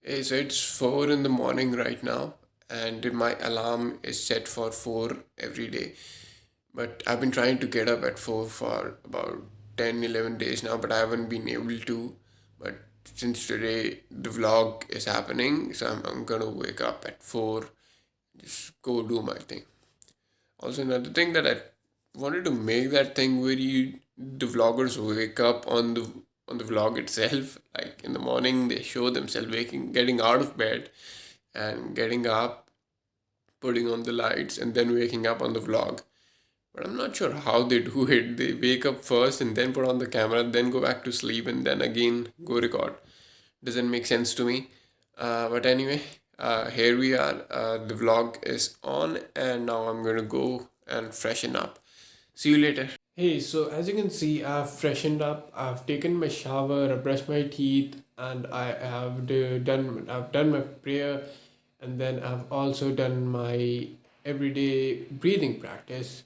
So it's 4 in the morning right now, and my alarm is set for 4 every day. But I've been trying to get up at 4 for about 10, 11 days now, but I haven't been able to. But since today the vlog is happening, so I'm gonna wake up at 4, just go do my thing. Also, another thing that I wanted to make that thing where the vloggers wake up on the vlog itself. Like in the morning, they show themselves getting out of bed and getting up, putting on the lights, and then waking up on the vlog. But I'm not sure how they do it. They wake up first and then put on the camera, then go back to sleep, and then again go record. Doesn't make sense to me. But anyway, here we are. The vlog is on, and now I'm going to go and freshen up. See you later. Hey, so as you can see, I've freshened up. I've taken my shower, I brushed my teeth, and I've done my prayer, and then I've also done my everyday breathing practice,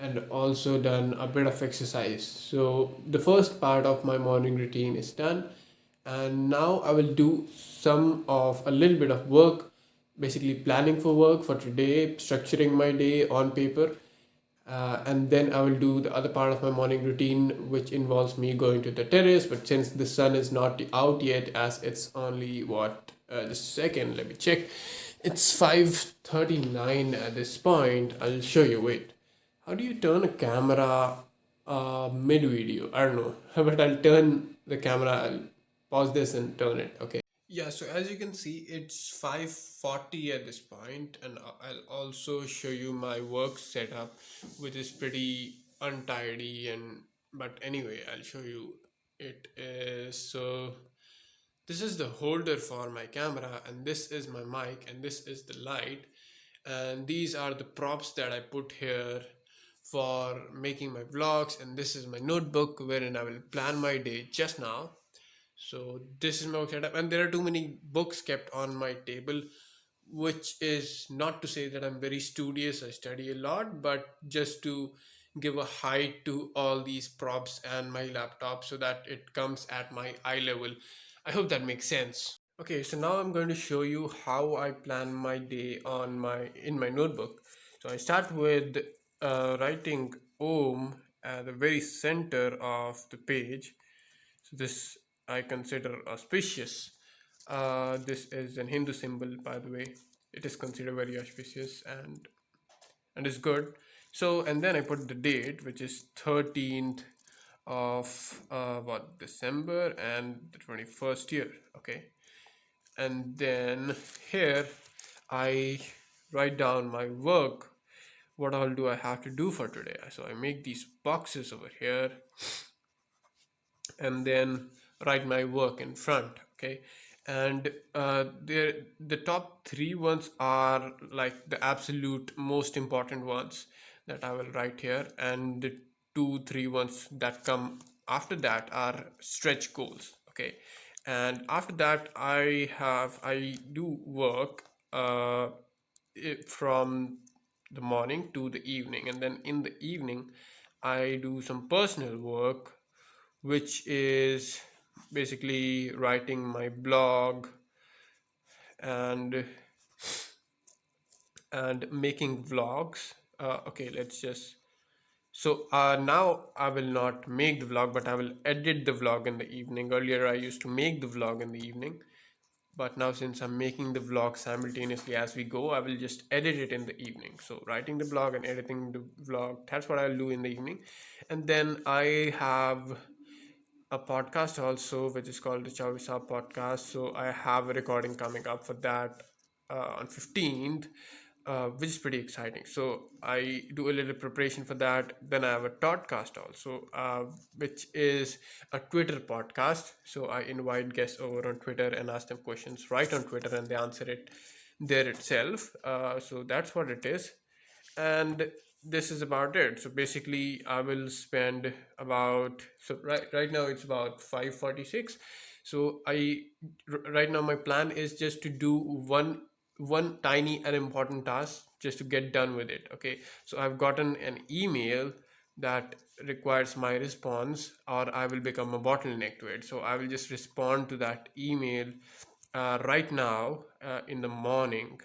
and also done a bit of exercise. So the first part of my morning routine is done, and now I will do a little bit of work, basically planning for work for today, structuring my day on paper, and then I will do the other part of my morning routine, which involves me going to the terrace. But since the sun is not out yet, as it's only just a second, let me check. It's 5:39 at this point. I'll show you. Wait, how do you turn a camera mid video? I don't know, but I'll turn the camera. I'll pause this and turn it. Okay. Yeah, so as you can see, it's 5:40 at this point, and I'll also show you my work setup, which is pretty untidy. And but anyway, I'll show you. It is so. This is the holder for my camera, and this is my mic, and this is the light, and these are the props that I put here for making my vlogs. And this is my notebook wherein I will plan my day just now. So this is my work setup, and there are too many books kept on my table, which is not to say that I'm very studious. I study a lot, but just to give a height to all these props and my laptop so that it comes at my eye level. I hope that makes sense. Okay, so now I'm going to show you how I plan my day in my notebook. So I start with writing Om at the very center of the page. So this I consider auspicious. This is an Hindu symbol, by the way. It is considered very auspicious and is good. So and then I put the date, which is 13th of December and the 21st year. Okay, and then here I write down my work. What all do I have to do for today? So I make these boxes over here, and then write my work in front. Okay, and the top three ones are like the absolute most important ones that I will write here, and the two three ones that come after that are stretch goals. Okay, and after that I do work from the morning to the evening, and then in the evening I do some personal work, which is basically writing my blog and making vlogs. Okay, let's just so now I will not make the vlog, but I will edit the vlog in the evening. Earlier I used to make the vlog in the evening, but now since I'm making the vlog simultaneously as we go, I will just edit it in the evening. So writing the blog and editing the vlog, that's what I'll do in the evening. And then I have a podcast also, which is called the ChoubeySahab podcast. So I have a recording coming up for that on 15th, which is pretty exciting. So I do a little preparation for that. Then I have a podcast also, which is a Twitter podcast. So I invite guests over on Twitter and ask them questions right on Twitter, and they answer it there itself. So that's what it is, and this is about it. So basically I will spend about, so right now it's about 5:46. So right now my plan is just to do one tiny and important task, just to get done with it. Okay, so I've gotten an email that requires my response, or I will become a bottleneck to it. So I will just respond to that email right now in the morning,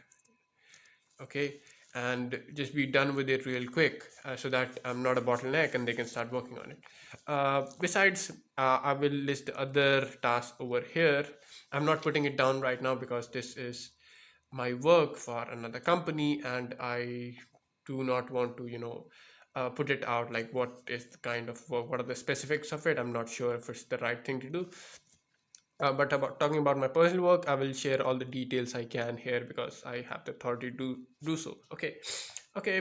okay, and just be done with it real quick, so that I'm not a bottleneck and they can start working on it. Besides, I will list the other tasks over here. I'm not putting it down right now because this is my work for another company, and I do not want to, put it out like what is the kind of work, what are the specifics of it. I'm not sure if it's the right thing to do. But about talking about my personal work, I will share all the details I can here because I have the authority to do so. Okay.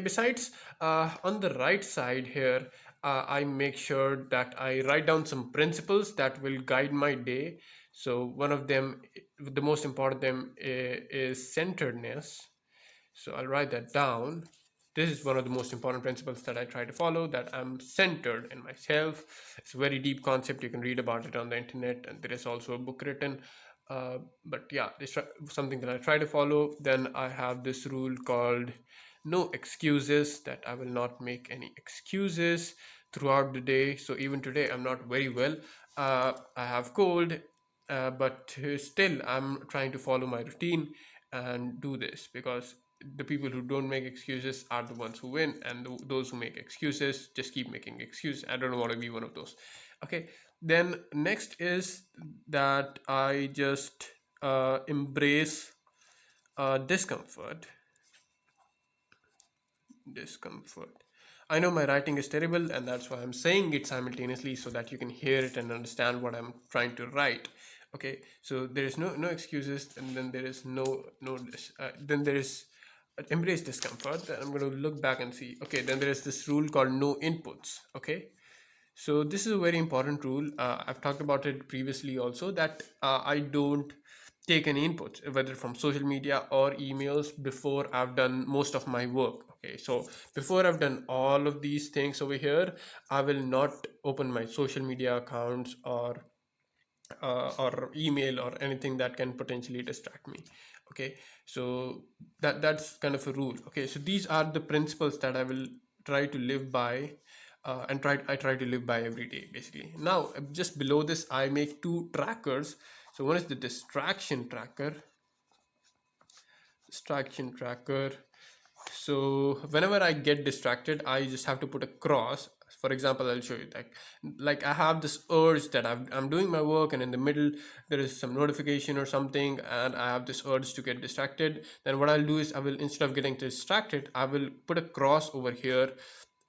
Besides, on the right side here, I make sure that I write down some principles that will guide my day. So one of them, the most important them, is centeredness. So I'll write that down. This is one of the most important principles that I try to follow, that I'm centered in myself. It's a very deep concept. You can read about it on the internet, and there is also a book written. But yeah, this is something that I try to follow. Then I have this rule called no excuses, that I will not make any excuses throughout the day. So even today, I'm not very well. I have cold, but still I'm trying to follow my routine and do this, because the people who don't make excuses are the ones who win, and those who make excuses just keep making excuses. I don't want to be one of those. Okay, then next is that I just embrace discomfort. Discomfort. I know my writing is terrible, and that's why I'm saying it simultaneously so that you can hear it and understand what I'm trying to write. Okay, so there is no excuses, and then there is then there is embrace discomfort. Then I'm going to look back and see. Okay, then there is this rule called no inputs. Okay, so this is a very important rule. I've talked about it previously also, that I don't take any inputs, whether from social media or emails, before I've done most of my work. Okay, so before I've done all of these things over here, I will not open my social media accounts or email or anything that can potentially distract me. Okay, so that's kind of a rule. Okay, so these are the principles that I will try to live by, and I try to live by every day, basically. Now, just below this, I make two trackers. So one is the distraction tracker. So whenever I get distracted, I just have to put a cross. For example, I'll show you, like I have this urge that I'm doing my work, and in the middle there is some notification or something, and I have this urge to get distracted. Then what I'll do is, I will, instead of getting distracted, I will put a cross over here,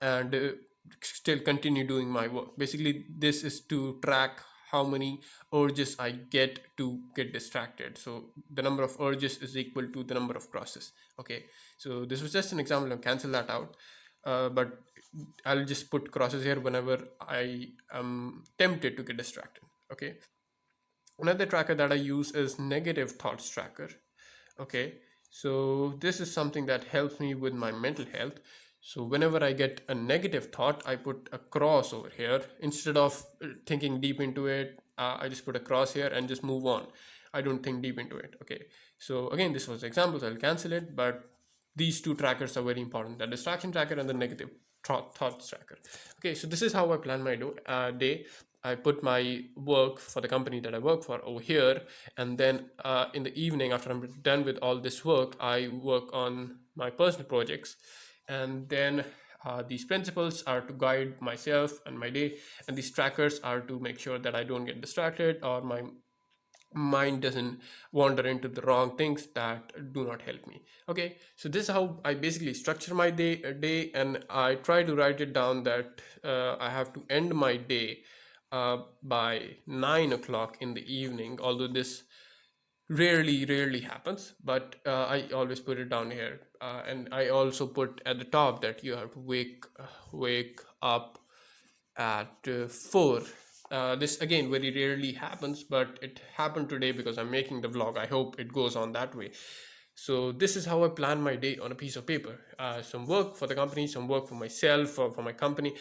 and still continue doing my work. Basically, this is to track how many urges I get to get distracted. So the number of urges is equal to the number of crosses. Okay, so this was just an example. I'll cancel that out. But I'll just put crosses here whenever I am tempted to get distracted. Okay, another tracker that I use is negative thoughts tracker. Okay, so this is something that helps me with my mental health. So whenever I get a negative thought, I put a cross over here. Instead of thinking deep into it, I just put a cross here and just move on. I don't think deep into it. Okay, so again, this was examples. I'll cancel it, but these two trackers are very important: the distraction tracker and the negative thoughts tracker. Okay, so this is how I plan my day. I put my work for the company that I work for over here, and then in the evening, after I'm done with all this work, I work on my personal projects. And then these principles are to guide myself and my day, and these trackers are to make sure that I don't get distracted, or my mind doesn't wander into the wrong things that do not help me. Okay, so this is how I basically structure my day, and I try to write it down that I have to end my day by 9 o'clock in the evening. Although this rarely happens, but I always put it down here, and I also put at the top that you have to wake up at 4. This again very rarely happens, but it happened today because I'm making the vlog. I hope it goes on that way. So this is how I plan my day on a piece of paper. Some work for the company, some work for myself, or for my company.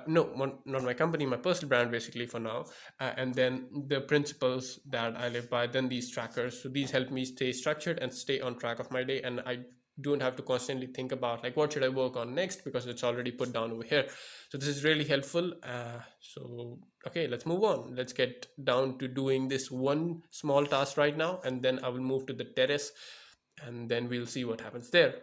No, not my company, my personal brand, basically, for now. And then the principles that I live by, then these trackers. So these help me stay structured and stay on track of my day. And I don't have to constantly think about like what should I work on next, because it's already put down over here. So this is really helpful. So okay, let's move on. Let's get down to doing this one small task right now, and then I will move to the terrace, and then we'll see what happens there.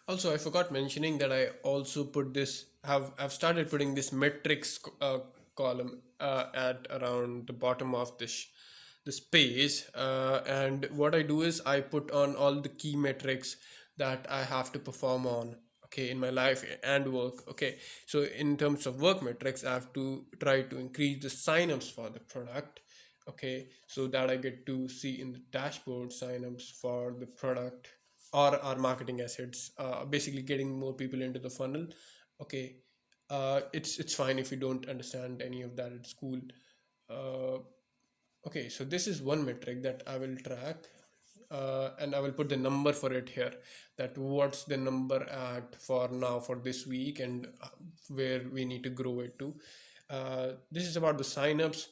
Also, I forgot mentioning that I also put this, I've started putting this metrics column at around the bottom of this page, and what I do is I put on all the key metrics that I have to perform on, okay, in my life and work. Okay, so in terms of work metrics, I have to try to increase the signups for the product. Okay, so that I get to see in the dashboard signups for the product or our marketing assets, basically getting more people into the funnel. Okay, it's fine if you don't understand any of that, it's cool. uh, okay, so this is one metric that I will track, and I will put the number for it here, that what's the number at for now for this week, and where we need to grow it to. This is about the signups.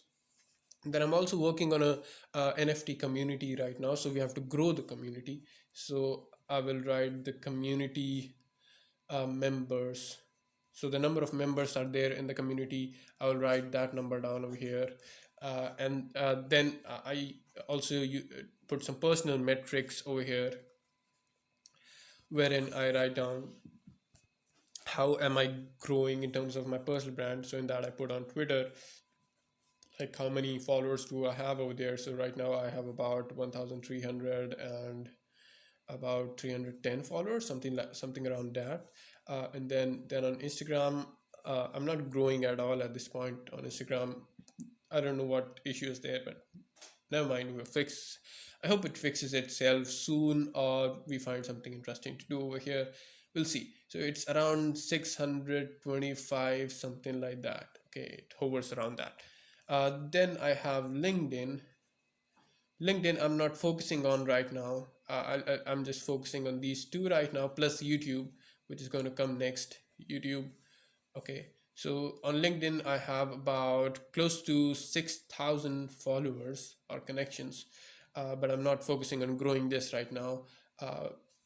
Then I'm also working on a NFT community right now, so we have to grow the community. So I will write the community members. So the number of members are there in the community, I will write that number down over here. And then I also put some personal metrics over here, wherein I write down how am I growing in terms of my personal brand. So in that I put on Twitter, like how many followers do I have over there. So right now I have about 1,300 and about 310 followers, something around that. And then on Instagram, I'm not growing at all at this point on Instagram. I don't know what issue is there, but never mind, we'll fix. I hope it fixes itself soon, or we find something interesting to do over here. We'll see. So it's around 625, something like that. Okay, it hovers around that. Then I have LinkedIn. LinkedIn, I'm not focusing on right now. I'm just focusing on these two right now, plus YouTube, which is going to come next. YouTube. Okay. So on LinkedIn, I have about close to 6,000 followers or connections, but I'm not focusing on growing this right now.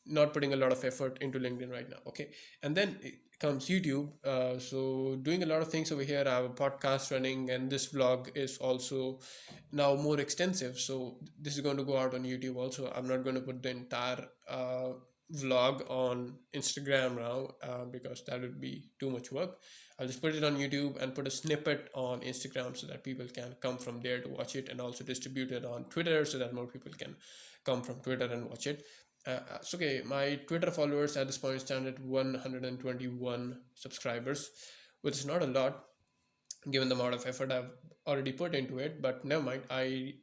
Not putting a lot of effort into LinkedIn right now. Okay. And then it comes YouTube. So doing a lot of things over here. I have a podcast running, and this vlog is also now more extensive. So this is going to go out on YouTube also. I'm not going to put the entire vlog on Instagram now, because that would be too much work. I'll just put it on YouTube and put a snippet on Instagram so that people can come from there to watch it, and also distribute it on Twitter so that more people can come from Twitter and watch it. So okay, my Twitter followers at this point stand at 121 subscribers, which is not a lot given the amount of effort I've already put into it, but never mind. I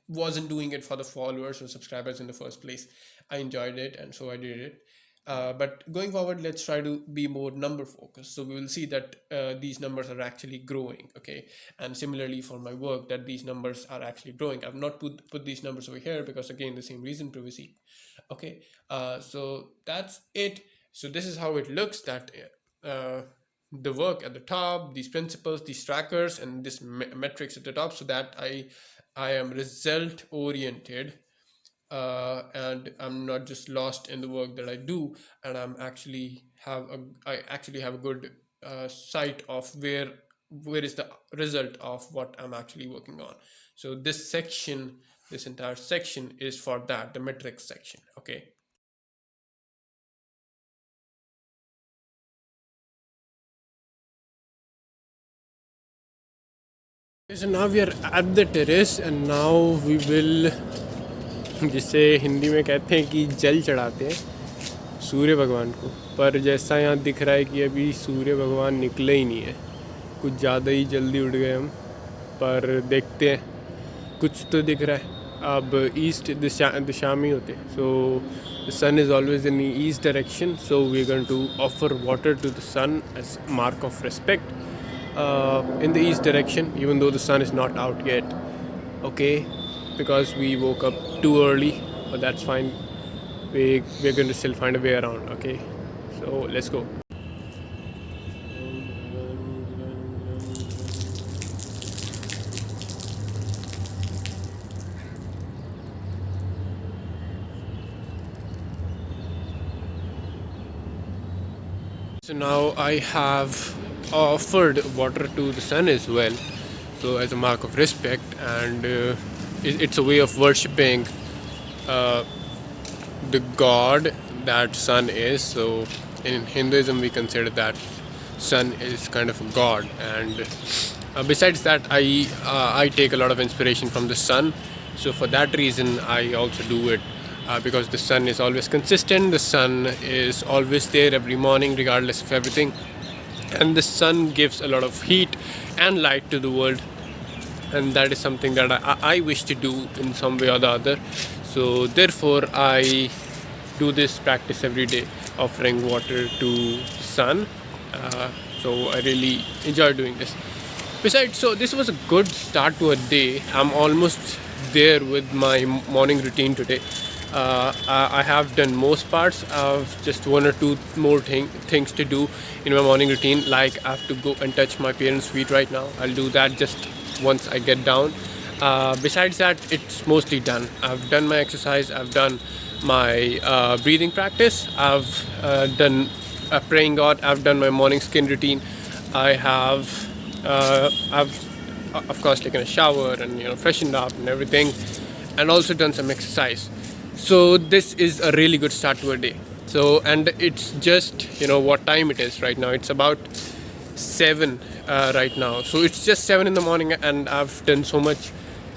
wasn't doing it for the followers or subscribers in the first place. I enjoyed it, and so I did it. But going forward, let's try to be more number focused. So we will see that these numbers are actually growing. Okay, and similarly for my work, that these numbers are actually growing. I've not put these numbers over here because, again, the same reason, privacy. Okay, so that's it. So this is how it looks, that the work at the top, these principles, these trackers, and this metrics at the top, so that I am result oriented, and I'm not just lost in the work that I do, and I actually have a good sight of where is the result of what I'm actually working on. So this entire section is for that, the metrics section. Okay. So now we are at the terrace, and now we will, जिसे हिंदी में कहते हैं कि जल चढ़ाते हैं सूर्य भगवान को। पर जैसा यहाँ दिख रहा है कि अभी सूर्य भगवान निकले ही नहीं है, कुछ ज़्यादा ही जल्दी उठ गए हम। पर देखते हैं, कुछ तो दिख रहा है। अब ईस्ट दिशा में होते हैं, so the sun is always in east direction, so we are going to offer water to the sun as mark of respect in the east direction, even though the sun is not out yet. Okay, because we woke up too early, but that's fine. We're going to still find a way around. Okay, so let's go. So now I have offered water to the sun as well, so as a mark of respect, and it's a way of worshipping the god that sun is. So in Hinduism we consider that sun is kind of a god, and besides that I take a lot of inspiration from the sun. So for that reason I also do it, because the sun is always consistent, the sun is always there every morning regardless of everything, and the sun gives a lot of heat and light to the world, and that is something that I wish to do in some way or the other. So therefore I do this practice every day, offering water to the sun. So I really enjoy doing this. Besides, so this was a good start to a day. I'm almost there with my morning routine today. I have done most parts of just one or two more things to do in my morning routine. Like I have to go and touch my parents' feet right now. I'll do that just once I get down. Besides that, it's mostly done. I've done my exercise. I've done my breathing practice. I've done praying God. I've done my morning skin routine. I've of course taken a shower and freshened up and everything, and also done some exercise. So this is a really good start to a day. So, and it's just what time it is right now. It's about 7 right now. So it's just 7 in the morning, and I've done so much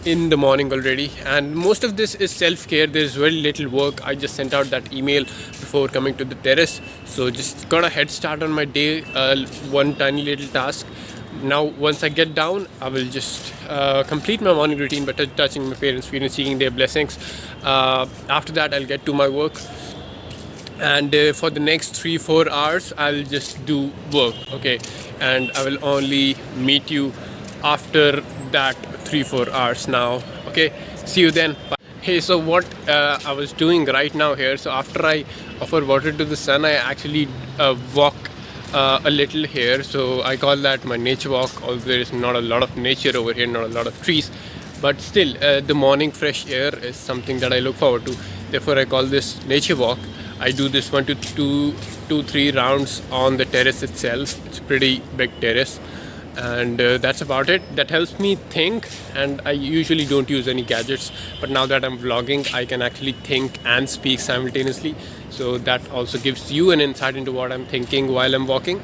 in the morning already. And most of this is self-care. There's very little work. I just sent out that email before coming to the terrace, so just got a head start on my day. One tiny little task. Now once I get down, I will just complete my morning routine by touching my parents' feet and seeking their blessings. After that I'll get to my work, and for the next 3-4 hours I'll just do work, okay, and I will only meet you after that 3-4 hours now. Okay, see you then. Bye. Hey, so what I was doing right now here, so after I offer water to the sun, I actually walk a little here. So I call that my nature walk, although there is not a lot of nature over here, not a lot of trees, but still the morning fresh air is something that I look forward to. Therefore I call this nature walk. I do this 1 to 3 rounds on the terrace itself. It's a pretty big terrace, and that's about it. That helps me think, and I usually don't use any gadgets, but now that I'm vlogging I can actually think and speak simultaneously, so that also gives you an insight into what I'm thinking while I'm walking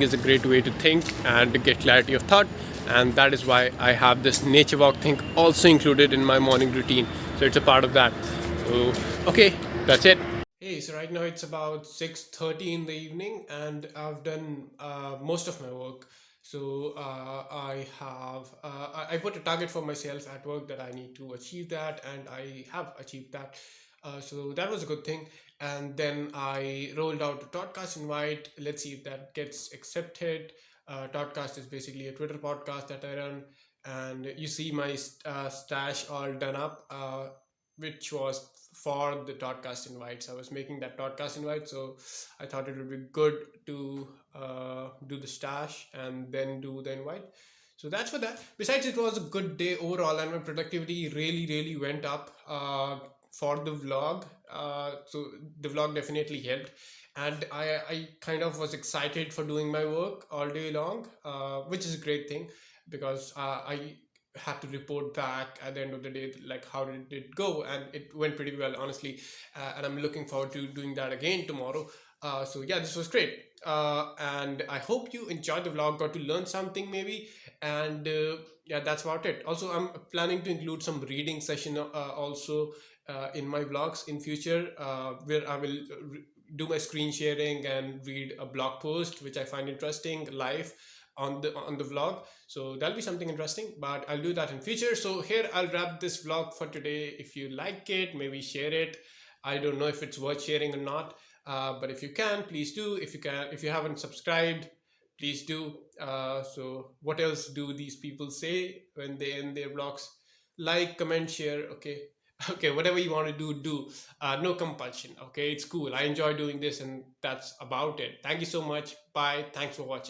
is a great way to think and to get clarity of thought, and that is why I have this nature walk thing also included in my morning routine, so it's a part of that. So okay, that's it. Hey, so right now it's about 6:30 in the evening, and I've done most of my work. So I put a target for myself at work that I need to achieve that, and I have achieved that. So that was a good thing. And then I rolled out a podcast invite. Let's see if that gets accepted. Podcast is basically a Twitter podcast that I run, and you see my stash all done up, which was for the podcast invites. I was making that podcast invite, so I thought it would be good to do the stash and then do the invite. So that's for that. Besides, it was a good day overall, and my productivity really went up for the vlog. So the vlog definitely helped, and I kind of was excited for doing my work all day long, which is a great thing, because I had to report back at the end of the day, like how did it go, and it went pretty well, honestly. And I'm looking forward to doing that again tomorrow. So yeah, this was great, and I hope you enjoyed the vlog, got to learn something maybe, and yeah, that's about it. Also, I'm planning to include some reading session also in my vlogs in future, where I will do my screen sharing and read a blog post which I find interesting live on the vlog. So that'll be something interesting, but I'll do that in future. So here I'll wrap this vlog for today. If you like it, maybe share it. I don't know if it's worth sharing or not, but if you can, please do. If you haven't subscribed, please do. So what else do these people say when they end their vlogs? Like, comment, share. Okay. Okay, whatever you want to do. No compulsion. Okay, it's cool. I enjoy doing this, and that's about it. Thank you so much. Bye. Thanks for watching.